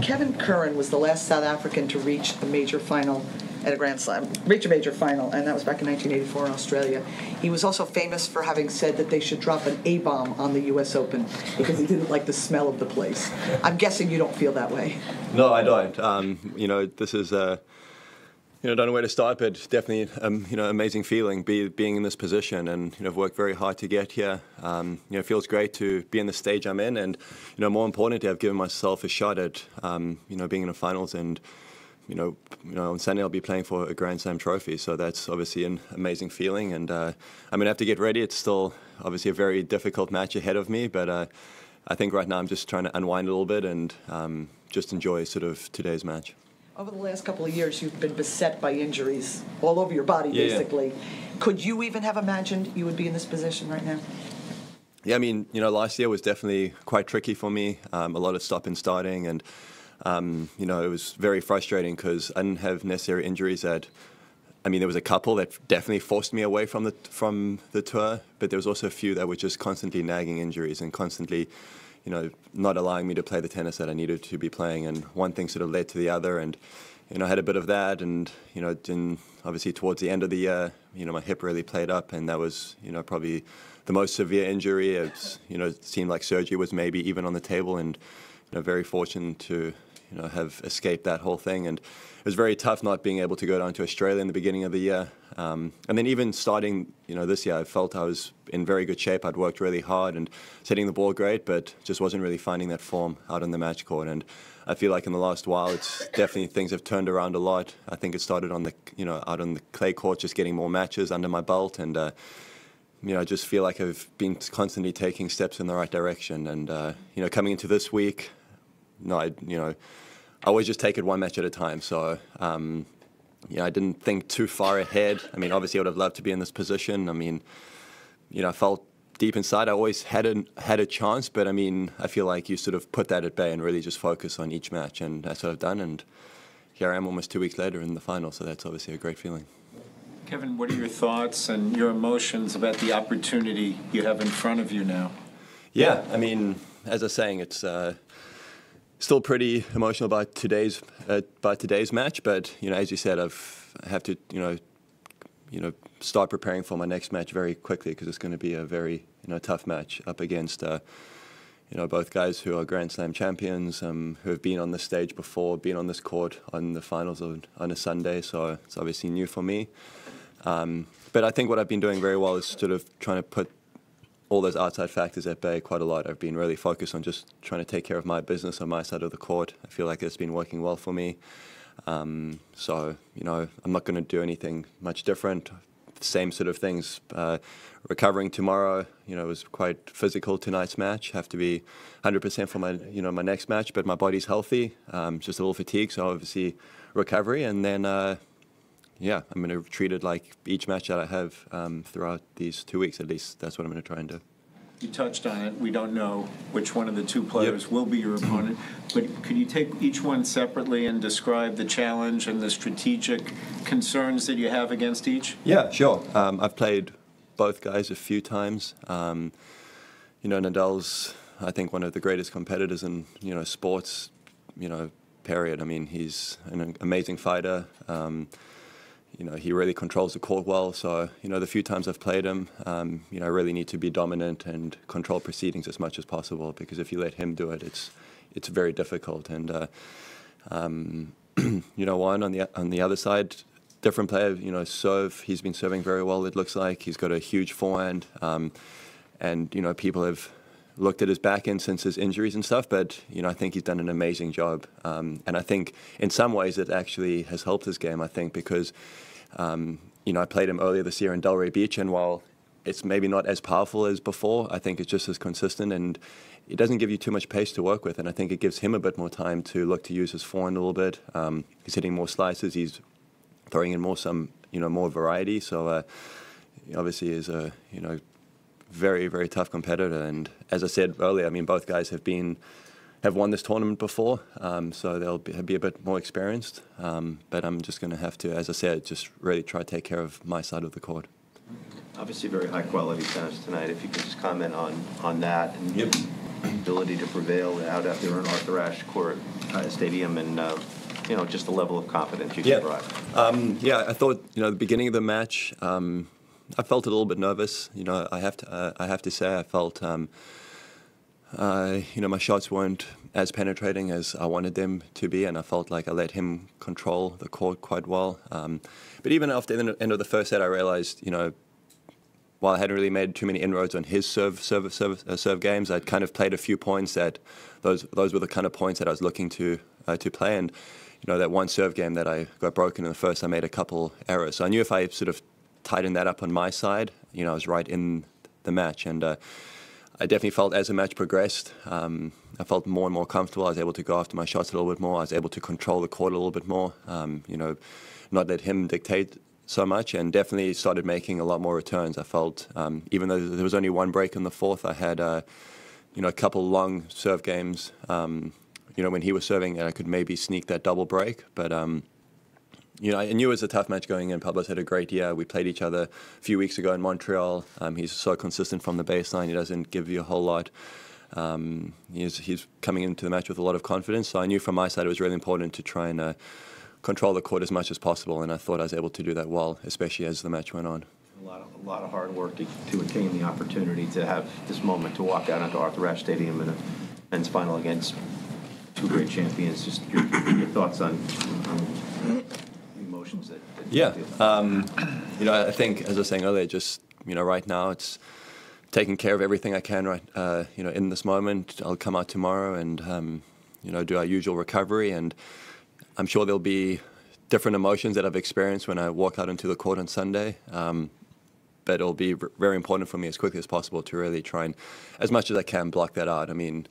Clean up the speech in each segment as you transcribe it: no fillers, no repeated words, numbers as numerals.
Kevin Curran was the last South African to reach a major final at a Grand Slam, reach a major final, and that was back in 1984 in Australia. He was also famous for having said that they should drop an A-bomb on the U.S. Open because he didn't like the smell of the place. I'm guessing you don't feel that way. No, I don't. This is don't know where to start, but definitely, amazing feeling being in this position, and I've worked very hard to get here. It feels great to be in the stage I'm in, and more importantly, I've given myself a shot at being in the finals, and on Sunday I'll be playing for a Grand Slam trophy, so that's obviously an amazing feeling, and I'm gonna have to get ready. It's still obviously a very difficult match ahead of me, but I think right now I'm just trying to unwind a little bit and just enjoy sort of today's match. Over the last couple of years, you've been beset by injuries all over your body, basically. Yeah. Could you even have imagined you would be in this position right now? Yeah, I mean, last year was definitely quite tricky for me. A lot of stop and starting, and it was very frustrating because I didn't have necessary injuries there was a couple that definitely forced me away from the tour, but there was also a few that were just constantly nagging injuries and constantly not allowing me to play the tennis that I needed to be playing, and one thing sort of led to the other, and I had a bit of that, and then obviously towards the end of the year, my hip really played up, and that was probably the most severe injury. It seemed like surgery was maybe even on the table, and very fortunate to have escaped that whole thing, and it was very tough not being able to go down to Australia in the beginning of the year, and then even starting this year, I felt I was in very good shape. I'd worked really hard and hitting the ball great, but just wasn't really finding that form out on the match court, and I feel like in the last while it's definitely things have turned around a lot. I think it started on the out on the clay court, just getting more matches under my belt, and I just feel like I've been constantly taking steps in the right direction, and coming into this week, I always just take it one match at a time. So, I didn't think too far ahead. I mean, obviously I would have loved to be in this position. I mean, I felt deep inside I always had a chance, but I feel like you sort of put that at bay and really just focus on each match, and that's what I've done, and here I am almost 2 weeks later in the final, so that's obviously a great feeling. Kevin, what are your thoughts and your emotions about the opportunity you have in front of you now? Yeah, as I was saying, it's still pretty emotional about today's match, but as you said, I have to start preparing for my next match very quickly, because it's going to be a very tough match up against both guys who are Grand Slam champions, who have been on this stage before, been on this court on the finals on a Sunday, so it's obviously new for me. But I think what I've been doing very well is sort of trying to put all those outside factors at bay quite a lot. I've been really focused on just trying to take care of my business on my side of the court. I feel like it's been working well for me. So, I'm not going to do anything much different. Same sort of things. Recovering tomorrow, it was quite physical tonight's match. Have to be 100% for my, my next match, but my body's healthy. Just a little fatigue, so obviously recovery, and then I'm going to treat it like each match that I have throughout these 2 weeks at least. That's what I'm going to try and do. You touched on it. We don't know which one of the two players will be your opponent, but could you take each one separately and describe the challenge and the strategic concerns that you have against each? Yeah, sure. I've played both guys a few times. Nadal's, I think, one of the greatest competitors in, sports, period. He's an amazing fighter. He really controls the court well. So, the few times I've played him, I really need to be dominant and control proceedings as much as possible, because if you let him do it, it's very difficult. And, one on the other side, different player, serve. He's been serving very well, it looks like. He's got a huge forehand. And, people have looked at his back end since his injuries and stuff, but, I think he's done an amazing job. And I think in some ways it actually has helped his game, I think, because, I played him earlier this year in Delray Beach, and while it's maybe not as powerful as before, I think it's just as consistent, and it doesn't give you too much pace to work with, and I think it gives him a bit more time to look to use his forehand a little bit. He's hitting more slices, he's throwing in more variety, so obviously is a, very, very tough competitor. And as I said earlier, both guys have won this tournament before, so they'll be a bit more experienced. But I'm just going to have to, as I said, just really try to take care of my side of the court. Obviously very high quality tennis tonight. If you could just comment on that. And yep. ability to prevail out there in Arthur Ashe Court Stadium, and just the level of confidence you can provide. Yeah, I thought the beginning of the match, I felt a little bit nervous. I have to say I felt my shots weren't as penetrating as I wanted them to be, and I felt like I let him control the court quite well. But even after the end of the first set, I realized, while I hadn't really made too many inroads on his serve games, I'd kind of played a few points that those were the kind of points that I was looking to play. And that one serve game that I got broken in the first, I made a couple errors. So I knew if I sort of tightened that up on my side, I was right in the match. And I definitely felt as the match progressed, I felt more and more comfortable. I was able to go after my shots a little bit more. I was able to control the court a little bit more, not let him dictate so much, and definitely started making a lot more returns. I felt, even though there was only one break in the fourth, I had a couple long serve games. When he was serving, I could maybe sneak that double break. But I knew it was a tough match going in. Pablo's had a great year. We played each other a few weeks ago in Montreal. He's so consistent from the baseline. He doesn't give you a whole lot. He's coming into the match with a lot of confidence. So I knew from my side it was really important to try and control the court as much as possible, and I thought I was able to do that well, especially as the match went on. A lot of hard work to attain the opportunity to have this moment, to walk out onto Arthur Ashe Stadium in a men's final against two great champions. Just your thoughts on the emotions that yeah. I think, as I was saying earlier, just right now it's taking care of everything I can right in this moment. I'll come out tomorrow and do our usual recovery, and I'm sure there'll be different emotions that I've experienced when I walk out into the court on Sunday. But it'll be very important for me as quickly as possible to really try and, as much as I can, block that out. I mean,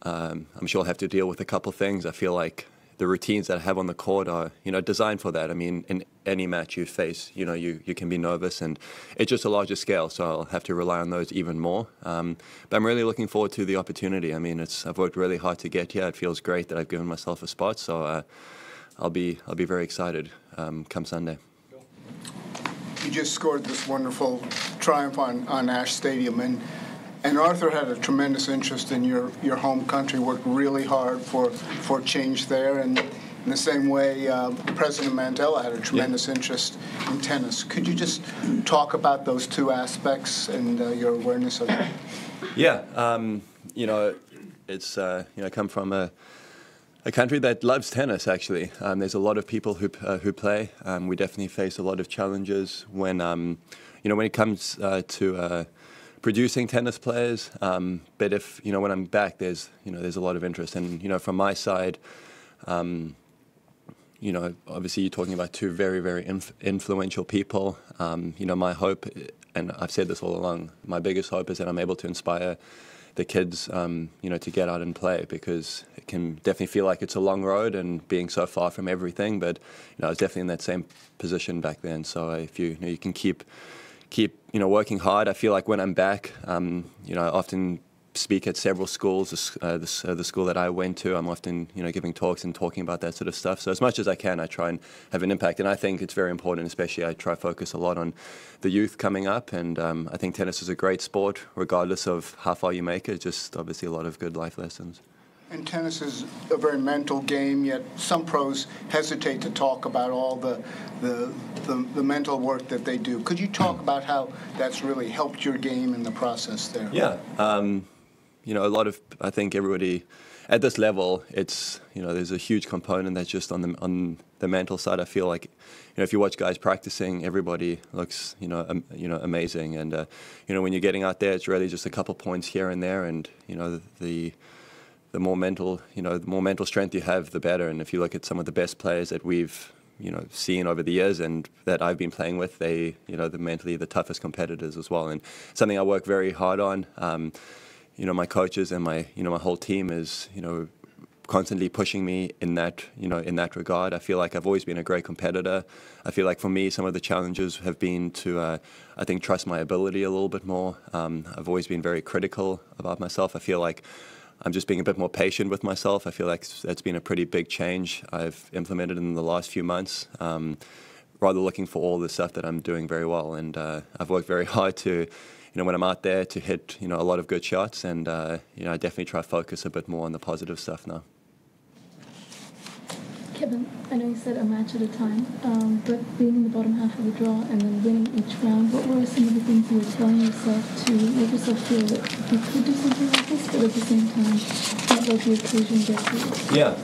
I'm sure I'll have to deal with a couple things. I feel like the routines that I have on the court are, designed for that. I mean, in any match you face, you can be nervous, and it's just a larger scale, so I'll have to rely on those even more. But I'm really looking forward to the opportunity. I mean, I've worked really hard to get here. It feels great that I've given myself a spot, so I'll be very excited come Sunday. You just scored this wonderful triumph on Ashe Stadium, and Arthur had a tremendous interest in your home country, worked really hard for change there, and in the same way, President Mandela had a tremendous interest in tennis. Could you just talk about those two aspects and your awareness of that? Yeah, it's I come from a country that loves tennis, actually. There's a lot of people who play. We definitely face a lot of challenges when it comes to producing tennis players. But if when I'm back, there's a lot of interest, and from my side, obviously you're talking about two very, very influential people. My hope, and I've said this all along, my biggest hope is that I'm able to inspire the kids, to get out and play, because it can definitely feel like it's a long road and being so far from everything. But I was definitely in that same position back then. So if you can keep working hard, I feel like when I'm back, I often speak at several schools. The school that I went to, I'm often giving talks and talking about that sort of stuff. So as much as I can, I try and have an impact, and I think it's very important. Especially, I try to focus a lot on the youth coming up, and I think tennis is a great sport, regardless of how far you make it. Just obviously a lot of good life lessons. And tennis is a very mental game, yet some pros hesitate to talk about all the mental work that they do. Could you talk about how that's really helped your game in the process there? Yeah. A lot of, I think everybody at this level, it's, there's a huge component that's just on the mental side. I feel like, if you watch guys practicing, everybody looks, amazing. And, when you're getting out there, it's really just a couple points here and there. And, the more mental strength you have, the better. And if you look at some of the best players that we've, seen over the years and that I've been playing with, they're mentally the toughest competitors as well. And something I work very hard on. My coaches and my whole team is, constantly pushing me in that regard. I feel like I've always been a great competitor. I feel like for me, some of the challenges have been to, I think, trust my ability a little bit more. I've always been very critical about myself. I feel like I'm just being a bit more patient with myself. I feel like that's been a pretty big change I've implemented in the last few months. Rather looking for all the stuff that I'm doing very well, and I've worked very hard to when I'm out there to hit, a lot of good shots, and I definitely try to focus a bit more on the positive stuff now. Kevin, I know you said a match at a time, but being in the bottom half of the draw and then winning each round, what were some of the things you were telling yourself to make yourself feel that you could do something like this, but at the same time, not let the occasion get to you? Yeah,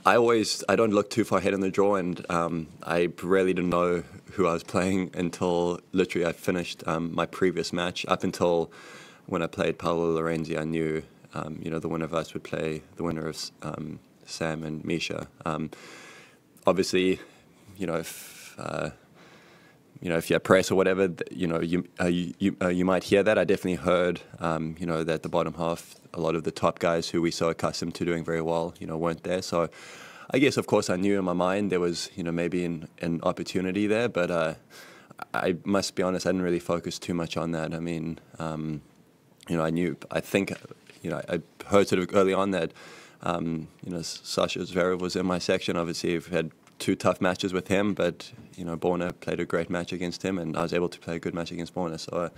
I don't look too far ahead in the draw, and I really didn't know who I was playing until literally I finished my previous match. Up until when I played Paolo Lorenzi, I knew, the winner of us would play the winner of Sam and Misha. Obviously, if you have press or whatever, you might hear that. I definitely heard, that the bottom half, a lot of the top guys who we so accustomed to doing very well, weren't there. So I guess, of course, I knew in my mind there was, maybe an opportunity there, but I must be honest, I didn't really focus too much on that. I mean, I heard sort of early on that, Sasha Zverev was in my section. Obviously, I've had 2 tough matches with him, but, Borna played a great match against him, and I was able to play a good match against Borna. So,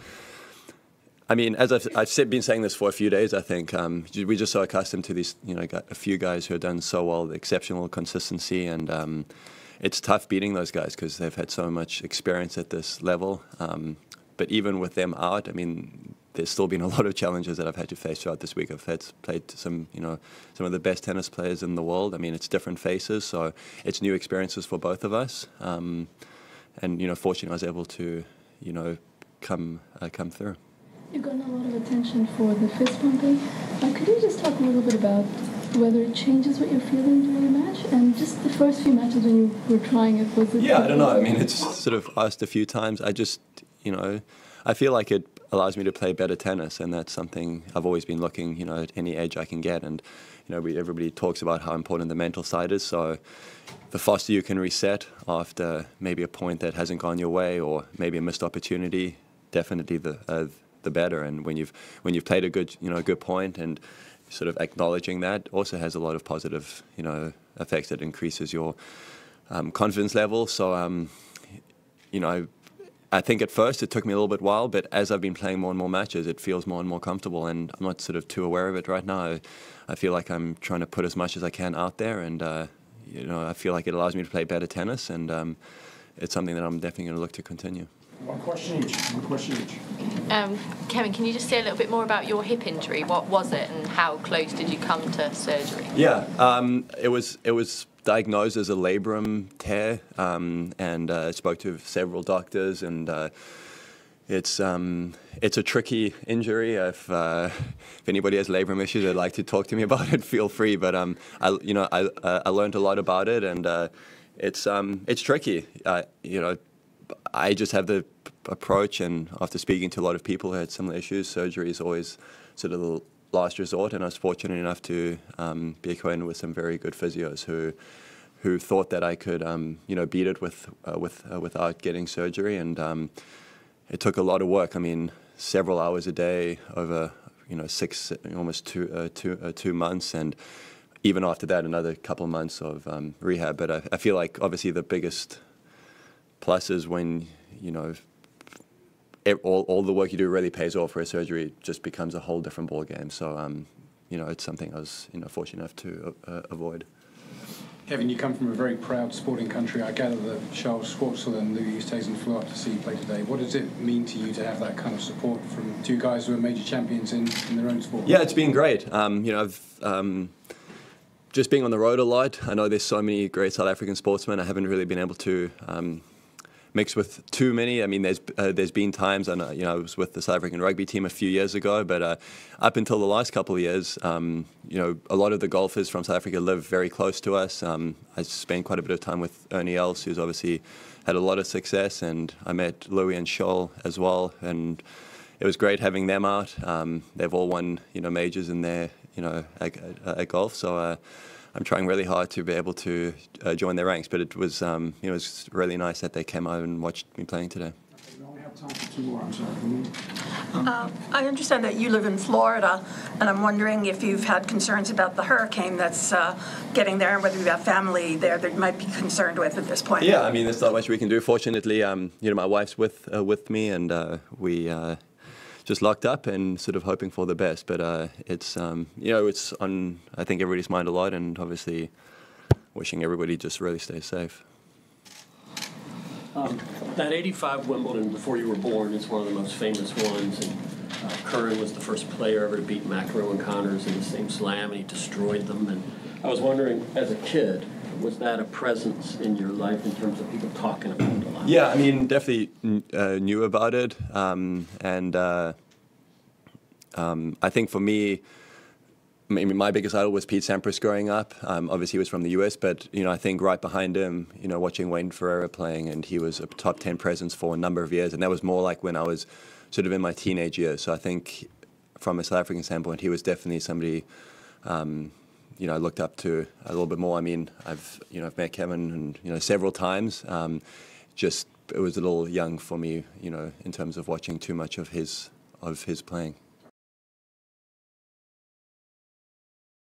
as I've been saying this for a few days, I think we're just so accustomed to these, a few guys who have done so well, exceptional consistency, and it's tough beating those guys because they've had so much experience at this level. But even with them out, there's still been a lot of challenges that I've had to face throughout this week. I've played some of the best tennis players in the world. It's different faces, so it's new experiences for both of us. And fortunately, I was able to, come through. You've gotten a lot of attention for the fist pumping. Could you just talk a little bit about whether it changes what you're feeling during a match, and just the first few matches when you were trying it, was it? Yeah, I don't know. It's sort of asked a few times. I just, I feel like it allows me to play better tennis, and that's something I've always been looking, at any edge I can get. And, everybody talks about how important the mental side is. So the faster you can reset after maybe a point that hasn't gone your way or maybe a missed opportunity, definitely the better. And when you've played a good point, and sort of acknowledging that also has a lot of positive, effects that increases your confidence level. So, I think at first it took me a little bit while, but as I've been playing more and more matches, it feels more and more comfortable, and I'm not sort of too aware of it right now. I feel like I'm trying to put as much as I can out there, and I feel like it allows me to play better tennis, and it's something that I'm definitely going to look to continue. One question each. Kevin, can you just say a little bit more about your hip injury? What was it, and how close did you come to surgery? Yeah, it was diagnosed as a labrum tear, and I spoke to several doctors, and it's a tricky injury. If anybody has labrum issues, they'd like to talk to me about it, feel free. But I learned a lot about it, and it's tricky. I just have the approach, and after speaking to a lot of people who had similar issues, surgery is always sort of the last resort. And I was fortunate enough to be acquainted with some very good physios who thought that I could beat it without getting surgery. And it took a lot of work. Several hours a day over 2 months, and even after that, another couple of months of rehab. But I feel like obviously the biggest plus is when all the work you do really pays off, for a surgery just becomes a whole different ball game. So it's something I was fortunate enough to avoid. Kevin, you come from a very proud sporting country. I gather that Charles Schwartzel and Louis Oosthuizen flew up to see you play today. What does it mean to you to have that kind of support from 2 guys who are major champions in their own sport? Yeah, it's been great. I've just being on the road a lot. I know there's so many great South African sportsmen. I haven't really been able to mix with too many. There's been times, and I was with the South African rugby team a few years ago, but up until the last couple of years, a lot of the golfers from South Africa live very close to us. I spent quite a bit of time with Ernie Els, who's obviously had a lot of success, and I met Louis and Scholl as well, and it was great having them out. They've all won majors in their at golf, so I'm trying really hard to be able to join their ranks, but it was really nice that they came out and watched me playing today. We only have Time for two more, I'm sorry. I understand that you live in Florida, and I'm wondering if you've had concerns about the hurricane that's getting there, and whether you have family there that you might be concerned with at this point. Yeah, I mean, there's not much we can do. Fortunately, my wife's with me, and we just locked up and sort of hoping for the best. But it's it's on, I think, everybody's mind a lot, and obviously wishing everybody just really stays safe. That 85 Wimbledon, before you were born, is one of the most famous ones. And Curran was the first player ever to beat McEnroe and Connors in the same slam, and he destroyed them. And I was wondering, as a kid, was that a presence in your life in terms of people talking about it a lot? Yeah, I mean, definitely knew about it. I think for me, my biggest idol was Pete Sampras growing up. Obviously, he was from the US, but I think right behind him, watching Wayne Ferreira playing, and he was a top 10 presence for a number of years, and that was more like when I was sort of in my teenage years. So I think, from a South African standpoint, he was definitely somebody I looked up to a little bit more. I mean, I've met Kevin and several times. Just it was a little young for me, in terms of watching too much of his playing.